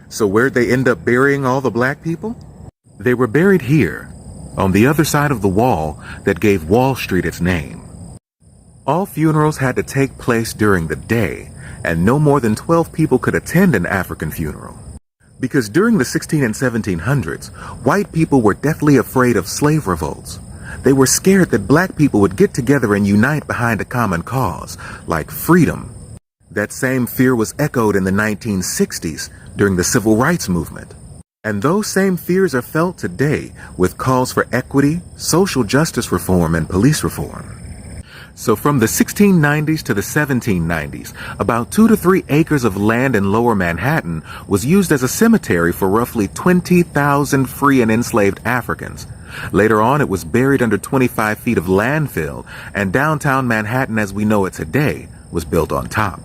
So where'd they end up burying all the black people? They were buried here, on the other side of the wall that gave Wall Street its name. All funerals had to take place during the day, and no more than 12 people could attend an African funeral. Because during the 16 and 1700s, white people were deathly afraid of slave revolts. They were scared that black people would get together and unite behind a common cause, like freedom. That same fear was echoed in the 1960s during the Civil Rights Movement. And those same fears are felt today with calls for equity, social justice reform, and police reform. So from the 1690s to the 1790s, about 2 to 3 acres of land in Lower Manhattan was used as a cemetery for roughly 20,000 free and enslaved Africans. Later on, it was buried under 25 feet of landfill, and downtown Manhattan as we know it today was built on top.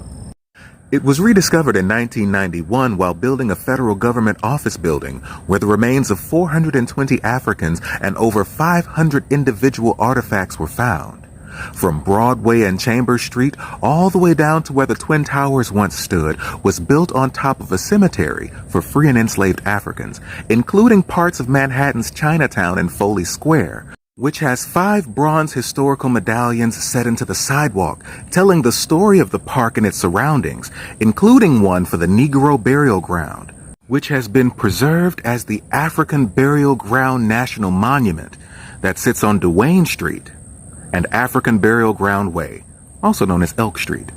It was rediscovered in 1991 while building a federal government office building where the remains of 420 Africans and over 500 individual artifacts were found. From Broadway and Chambers Street all the way down to where the Twin Towers once stood was built on top of a cemetery for free and enslaved Africans, including parts of Manhattan's Chinatown and Foley Square, which has 5 bronze historical medallions set into the sidewalk, telling the story of the park and its surroundings, including one for the Negro Burial Ground, which has been preserved as the African Burial Ground National Monument that sits on Duane Street and African Burial Ground Way, also known as Elk Street.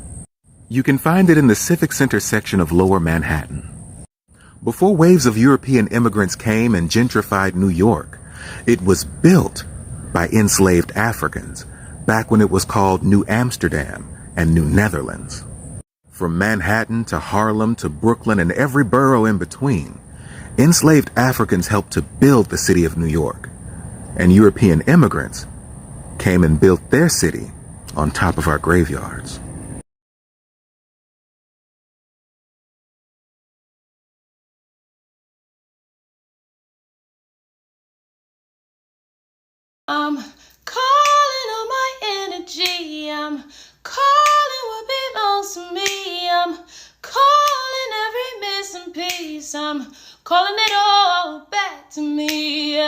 You can find it in the Civic Center section of Lower Manhattan. Before waves of European immigrants came and gentrified New York, it was built by enslaved Africans, back when it was called New Amsterdam and New Netherlands. From Manhattan to Harlem to Brooklyn and every borough in between, enslaved Africans helped to build the city of New York, and European immigrants came and built their city on top of our graveyards. I'm calling on my energy. I'm calling what belongs to me. I'm calling every missing piece. I'm calling it all back to me.